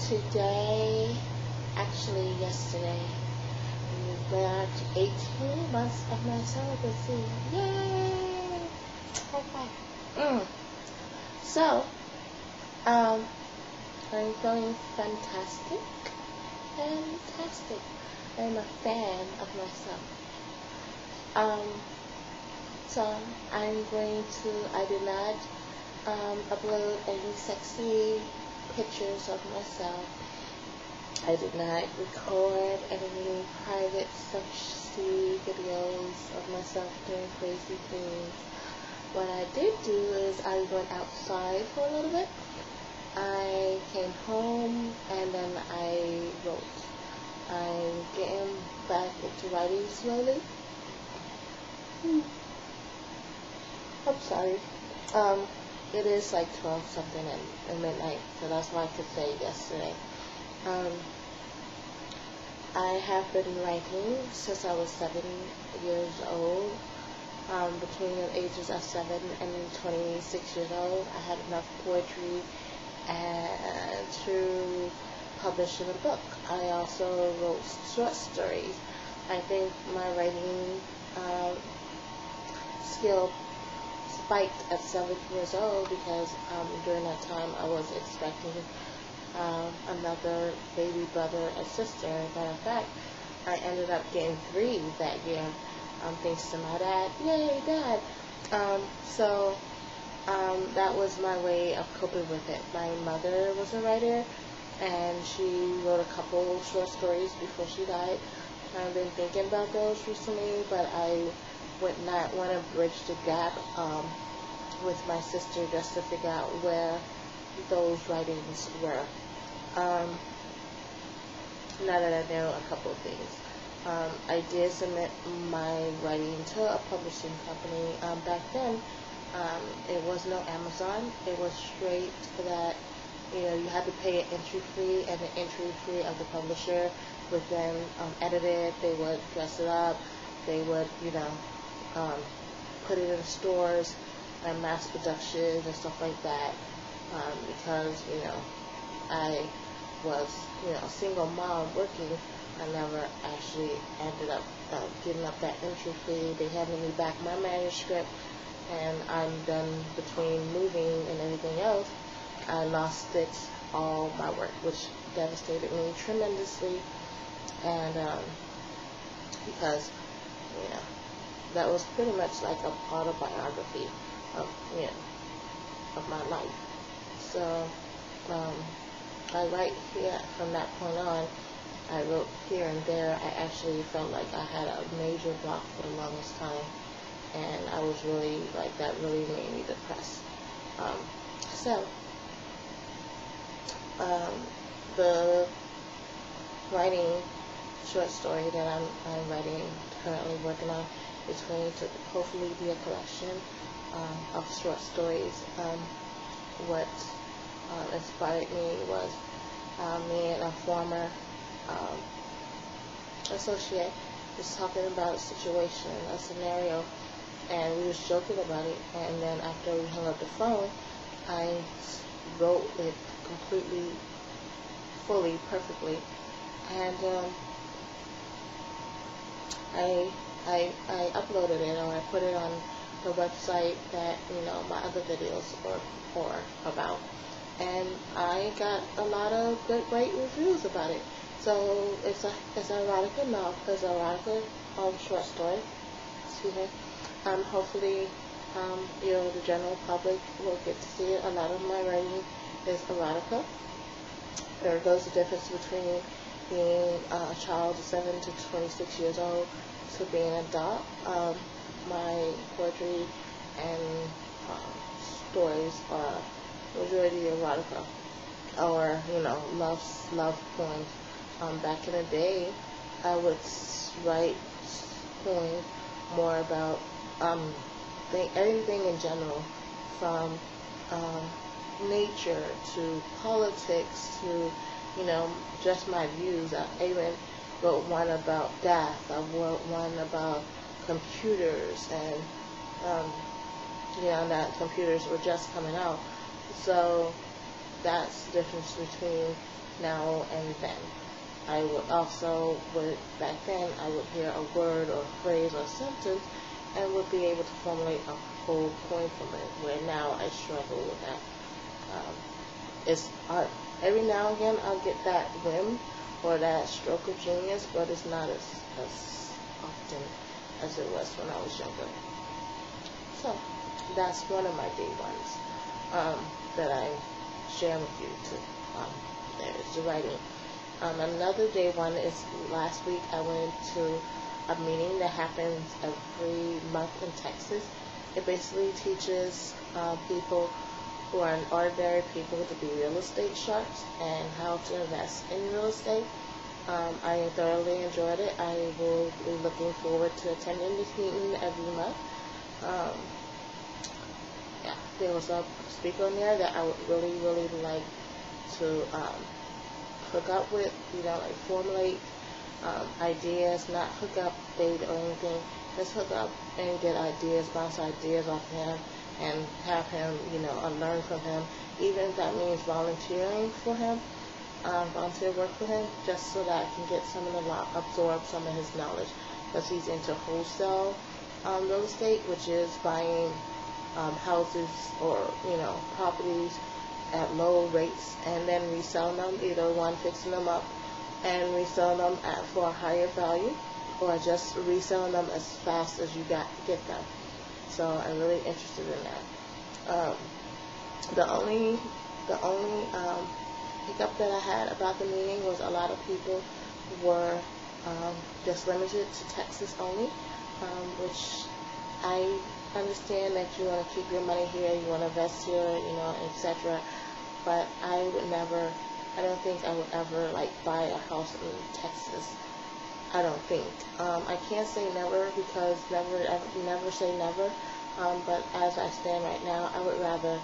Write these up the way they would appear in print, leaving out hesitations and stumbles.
Today, actually yesterday, marked 18 months of my celibacy. Yay! High five. So, I'm feeling fantastic. Fantastic. I'm a fan of myself. So I did not upload any sexy pictures of myself. I did not record any private sexy videos of myself doing crazy things. What I did do is I went outside for a little bit. I came home and then I wrote. I'm getting back into writing slowly. I'm sorry. It is like 12 something at midnight, so that's why I could say yesterday. I have been writing since I was 7 years old. Between the ages of 7 and 26 years old, I had enough poetry to publish in a book. I also wrote short stories. I think my writing skill spiked at 7 years old because during that time I was expecting another baby brother and sister. Matter of fact, I ended up getting 3 that year, thanks to my dad. Yay, Dad! So that was my way of coping with it. My mother was a writer, and she wrote a couple short stories before she died. I've been thinking about those recently, but I would not want to bridge the gap with my sister just to figure out where those writings were. Now that I know a couple of things. I did submit my writing to a publishing company. Back then, it was no Amazon. It was straight that, you had to pay an entry fee, and the entry fee of the publisher would then edit it. They would dress it up. They would, put it in stores and mass production and stuff like that. Because, I was, a single mom working. I never actually ended up getting up that entry fee. They handed me back my manuscript, and I'm done between moving and everything else. I lost all my work, which devastated me tremendously. And because, that was pretty much like a autobiography of my life. So I write here from that point on. I wrote here and there. I actually felt like I had a major block for the longest time, and I was really that really made me depressed. The writing short story that I'm writing, currently working on, is going to hopefully be a collection of short stories. What inspired me was me and a former associate was talking about a situation, a scenario, and we was joking about it. And then after we hung up the phone, I wrote it completely, fully, perfectly, and I uploaded it, or I put it on the website that my other videos are about, and I got a lot of great reviews about it. So it's erotica short story. Excuse me. Hopefully, the general public will get to see it. A lot of my writing is erotica. There goes the difference between being a child of 7 to 26 years old to being an adult. My poetry and stories are majority erotica, or love poems. Back in the day, I would write poems more about everything in general, from nature to politics to just my views. I even wrote one about death. I wrote one about computers, and that computers were just coming out. So that's the difference between now and then. I would also, back then, I would hear a word or phrase or sentence and would be able to formulate a whole point from it, where now I struggle with that. It's art. Every now and again I'll get that whim or that stroke of genius, but it's not as often as it was when I was younger. So that's one of my day ones that I share with you too. There is the writing. Another day one is last week I went to a meeting that happens every month in Texas. It basically teaches people who are ordinary people to be real estate sharks and how to invest in real estate. I thoroughly enjoyed it. I will be looking forward to attending this meeting every month. Yeah, there was a speaker in there that I would really, really like to hook up with, like formulate ideas, not hook up, date or anything. Just hook up and get ideas, bounce ideas off him, and have him, learn from him, even if that means volunteering for him, volunteer work for him, just so that I can get absorb some of his knowledge, because he's into wholesale real estate, which is buying houses or, properties at low rates and then reselling them, either one fixing them up and reselling them for a higher value, or just reselling them as fast as you get them. So I'm really interested in that. The only hiccup that I had about the meeting was a lot of people were just limited to Texas only, which I understand that you want to keep your money here, you want to invest here, etc. But I don't think I would ever buy a house in Texas. I don't think. I can't say never, because never say never. But as I stand right now, I would rather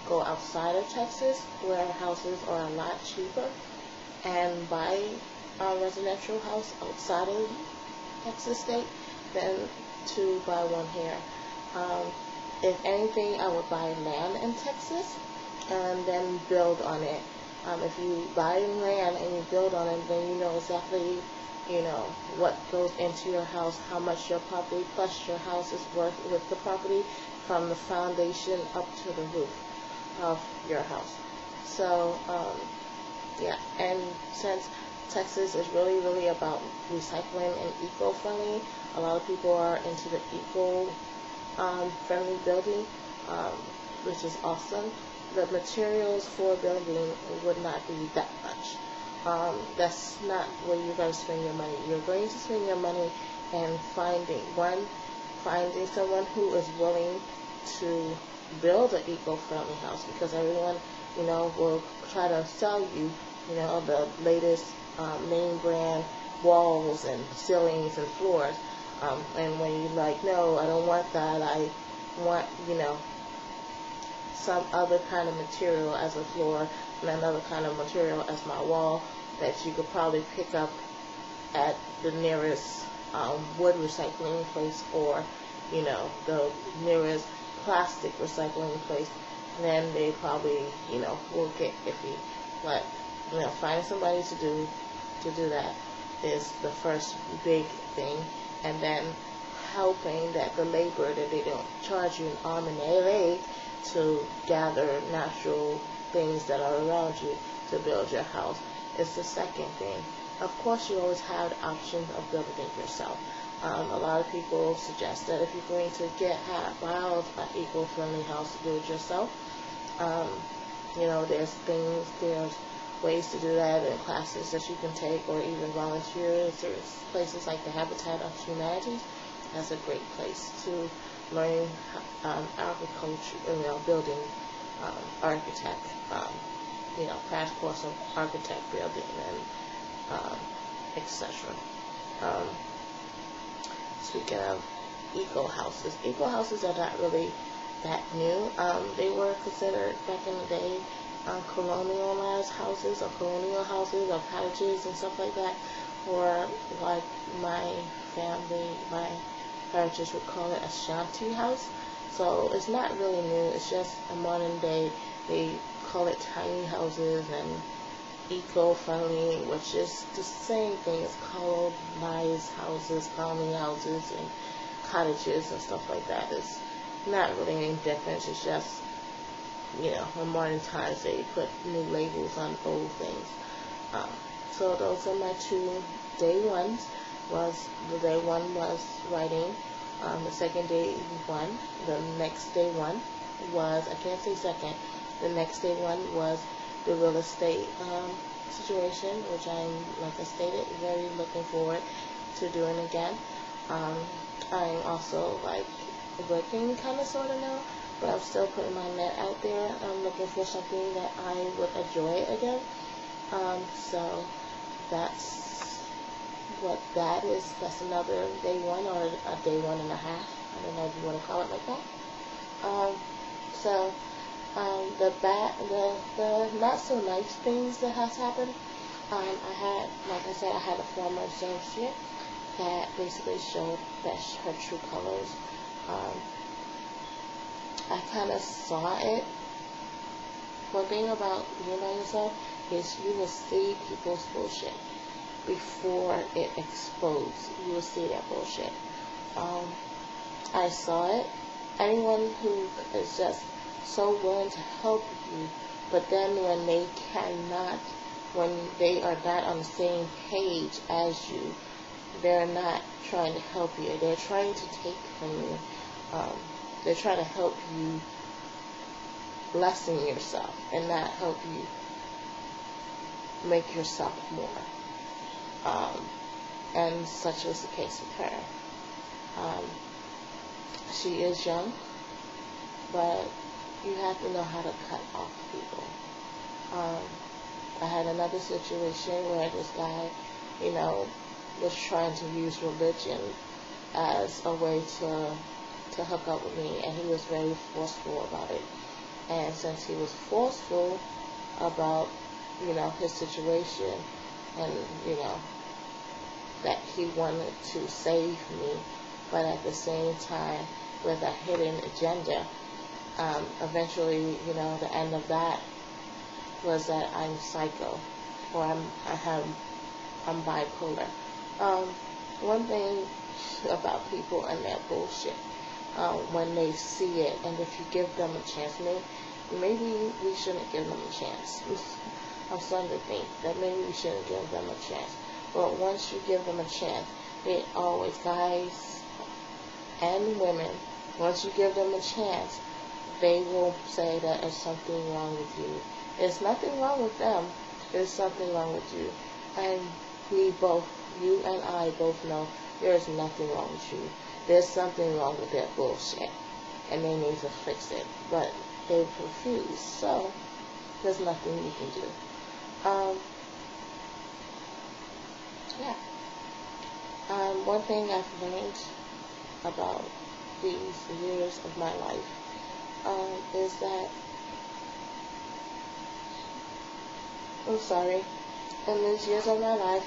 go outside of Texas, where houses are a lot cheaper, and buy a residential house outside of Texas state than to buy one here. If anything, I would buy land in Texas and then build on it. If you buy land and you build on it, then you know exactly, what goes into your house, how much your property plus your house is worth with the property, from the foundation up to the roof of your house. So, yeah, and since Texas is really, really about recycling and eco-friendly, a lot of people are into the eco-friendly building, which is awesome. The materials for building would not be that much. That's not where you're going to spend your money. You're going to spend your money in finding someone who is willing to build an eco-friendly house, because everyone, will try to sell you, the latest name brand walls and ceilings and floors. And when you're like, no, I don't want that. I want, some other kind of material as a floor and another kind of material as my wall, that you could probably pick up at the nearest wood recycling place, or the nearest plastic recycling place, then they probably will get iffy. But finding somebody to do that is the first big thing, and then helping that the labor, that they don't charge you an arm and a leg to gather natural things that are around you to build your house, is the second thing. Of course, you always have the option of building it yourself. A lot of people suggest that if you're going to buy an eco-friendly house, to do it yourself. There's ways to do that, and classes that you can take, or even volunteers. There's places like the Habitat of Humanity. That's a great place to learn agriculture, building, architect, crash course of architect building, and etc. Speaking of eco houses are not really that new. They were considered back in the day colonialized houses, or colonial houses, or cottages and stuff like that, or like my heritage would call it a shanty house. So it's not really new. It's just a modern day. They call it tiny houses, and eco-friendly, which is the same thing as colonized houses, colony houses, and cottages and stuff like that. It's not really any difference. It's just, in modern times they put new labels on old things. So those are my 2 day ones. The day one was writing. The second day one, the next day one was, I can't say second, the next day one was the real estate situation, which I'm, like I stated, very looking forward to doing again. I'm also working kind of sort of now, but I'm still putting my net out there. I'm looking for something that I would enjoy again. So that's what that is. That's another day one, or a day 1.5. I don't know if you want to call it like that. The not so nice things that has happened. I had a former associate that basically showed her true colors. I kind of saw it. One thing about being by yourself is you will see people's bullshit before it explodes. You will see that bullshit. I saw it. Anyone who is just so willing to help you, but then when they are not on the same page as you, they're not trying to help you. They're trying to take from you. They're trying to help you lessen yourself and not help you make yourself more. And such was the case with her. She is young, but you have to know how to cut off people. I had another situation where this guy, was trying to use religion as a way to hook up with me, and he was very forceful about it. And since he was forceful about, his situation, and, that he wanted to save me, but at the same time with a hidden agenda, eventually, the end of that was that I'm psycho, or I'm bipolar. One thing about people and that bullshit, when they see it, and if you give them a chance, maybe we shouldn't give them a chance. I'm starting to think that maybe we shouldn't give them a chance. But once you give them a chance, it always, guys and women, once you give them a chance, they will say that there's something wrong with you. There's nothing wrong with them. There's something wrong with you. And you and I both know there's nothing wrong with you. There's something wrong with that bullshit, and they need to fix it. But they refuse, so there's nothing you can do. One thing I've learned about these years of my life is that, in these years of my life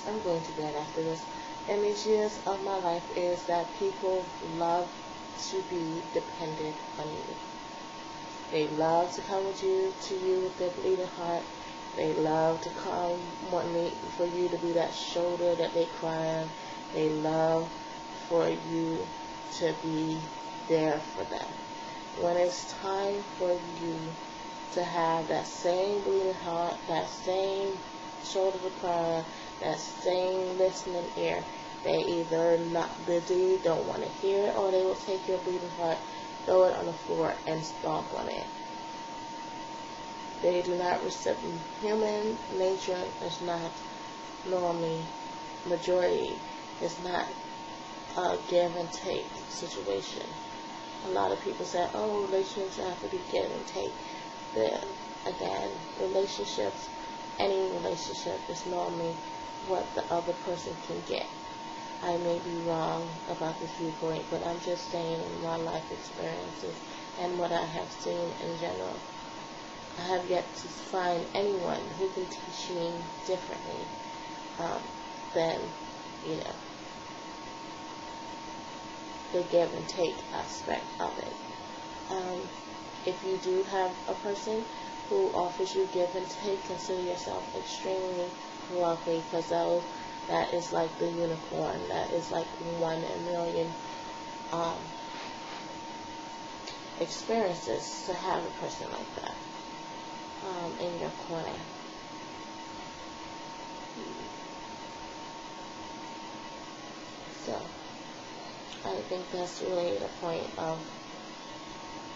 I'm going to bed after this. In these years of my life is that people love to be dependent on you. They love to come to you with their bleeding heart. They love to come wanting for you to be that shoulder that they cry on. They love for you to be there for them. When it's time for you to have that same bleeding heart, that same shoulder to cry on, that same listening ear, they either not busy, don't want to hear it, or they will take your bleeding heart, throw it on the floor, and stomp on it. They do not receive. Human nature is not normally majority. It's not a give and take situation. A lot of people say, oh, relationships have to be give and take. Again, relationships, any relationship is normally what the other person can get. I may be wrong about this viewpoint, but I'm just saying in my life experiences and what I have seen in general. I have yet to find anyone who can teach me differently than, the give and take aspect of it. If you do have a person who offers you give and take, consider yourself extremely lucky, because that is like the unicorn. That is like 1 in a million experiences to have a person like that in your corner. So I think that's really the point of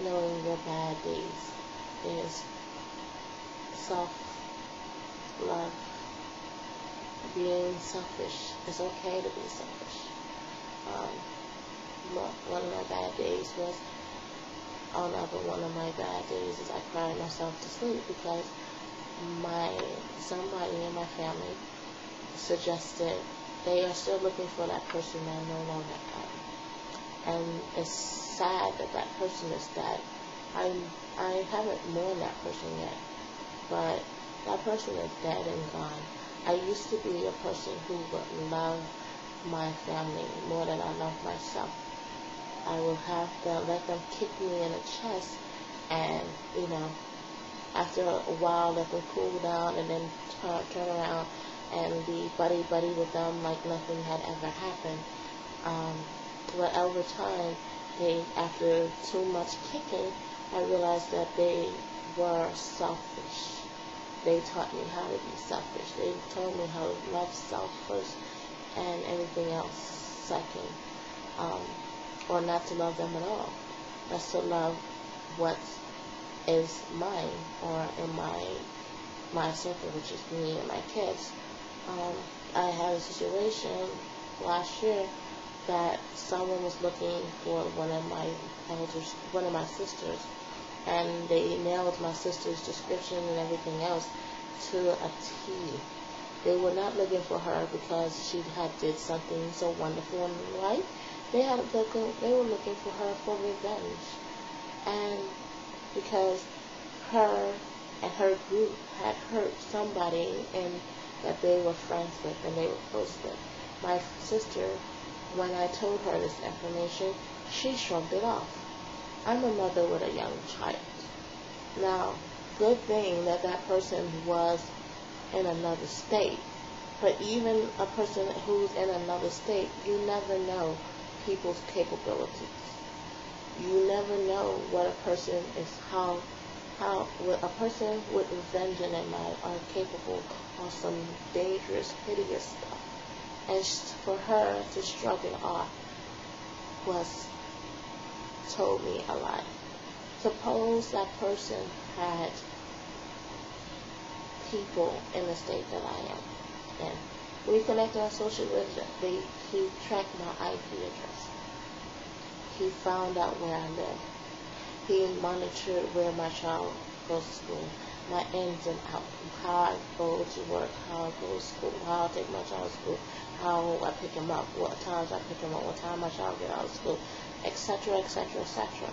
knowing your bad days, is self-love, being selfish. It's okay to be selfish. One of my bad days was, another one of my bad days is I cried myself to sleep because somebody in my family suggested they are still looking for that person that I no longer am. And it's sad that that person is dead. I haven't mourned that person yet, but that person is dead and gone. I used to be a person who would love my family more than I love myself. I will have to let them kick me in the chest, and after a while let them cool down, and then turn around and be buddy with them like nothing had ever happened. But over time, after too much kicking, I realized that they were selfish. They taught me how to be selfish. They told me how to love self first and everything else second. Or not to love them at all. That's to love what is mine, or in my circle, which is me and my kids. I had a situation last year that someone was looking for one of my sisters, and they nailed my sister's description and everything else to a T. They were not looking for her because she had did something so wonderful in life. They were looking for her for revenge, and because her and her group had hurt somebody that they were friends with and they were close with. My sister, when I told her this information, she shrugged it off. I'm a mother with a young child. Now, good thing that person was in another state. But even a person who's in another state, you never know people's capabilities. You never know what a person is, how a person with revenge in their mind are capable of some dangerous, hideous stuff. And for her to shrug it off told me a lot. Suppose that person had people in the state that I am in. We connected on social media. He tracked my IP address. He found out where I live. He monitored where my child goes to school, my ins and outs, how I go to work, how I go to school, how I take my child to school, how I pick him up, what times I pick him up, what time my child get out of school, etc., etc., etc.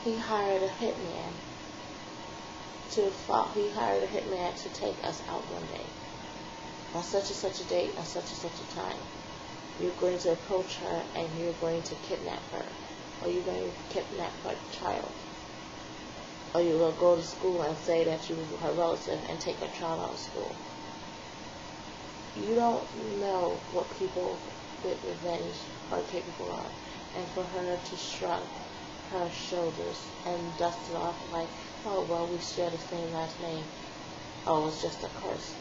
He hired a hitman to take us out one day. On such and such a date, on such and such a time, you're going to approach her and you're going to kidnap her, or you're going to kidnap her child, or you will go to school and say that you were her relative and take her child out of school. You don't know what people with revenge are capable of, and for her to shrug her shoulders and dust it off like, oh well, we share the same last name. Oh, it's just a curse.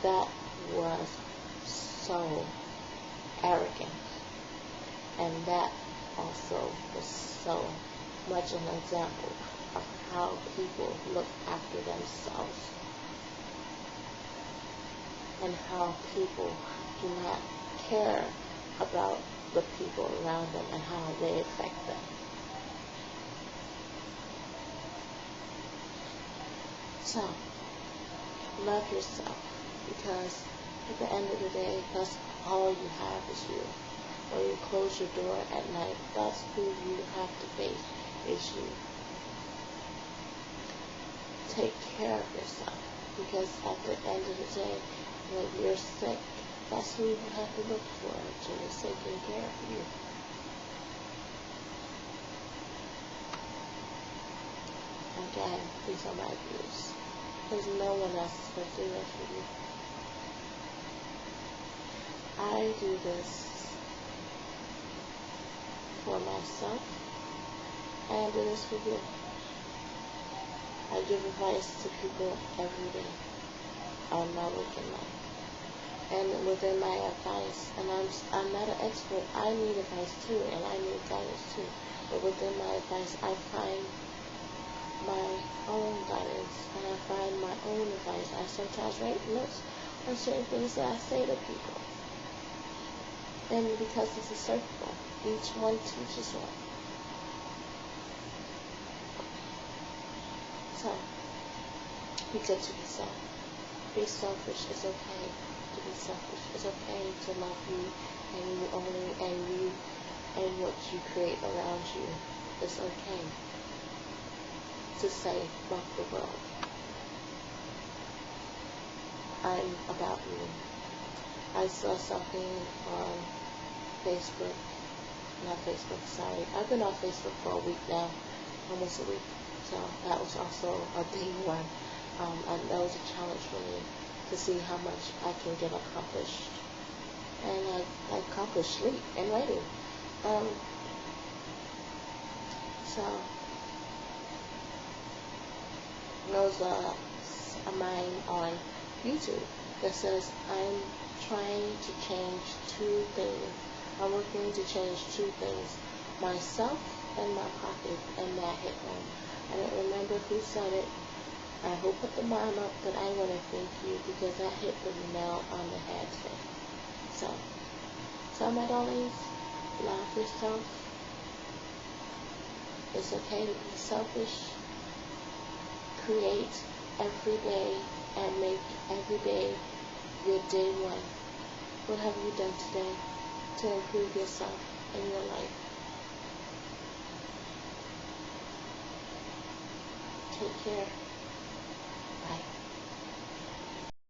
That was so arrogant, and that also was so much an example of how people look after themselves and how people do not care about the people around them and how they affect them. So, love yourself, because at the end of the day, that's all you have is you. When you close your door at night, that's who you have to face, is you. Take care of yourself, because at the end of the day, when you're sick, that's who you have to look for, to is taking care of you. And again, these are my views. Because no one else is going to do that for you. I do this for myself, and I do this for you. I give advice to people every day on my working life. And within my advice, and I'm not an expert, I need advice too, and I need guidance too. But within my advice, I find my own guidance, and I find my own advice. I sometimes write notes on certain things that I say to people. And because it's a circle, each one teaches one. So, be good to yourself. Be selfish. It's okay to be selfish. It's okay to love you and you only, and what you create around you. It's okay to say, love the world. I'm about you. I saw something on Facebook. Not Facebook, sorry. I've been on Facebook for a week now. Almost a week. So that was also a day one. And that was a challenge for me to see how much I can get accomplished. And I accomplished sleep and writing. So there was a mine on YouTube that says, I'm trying to change two things. I'm working to change two things. Myself and my pocket, and that hit home. I don't remember who said it, who put the mime up, but I want to thank you because that hit the nail on the head today. So my darlings, love yourself. It's okay to be selfish. Create every day and make every day your day one. What have you done today to improve yourself and your life? Take care.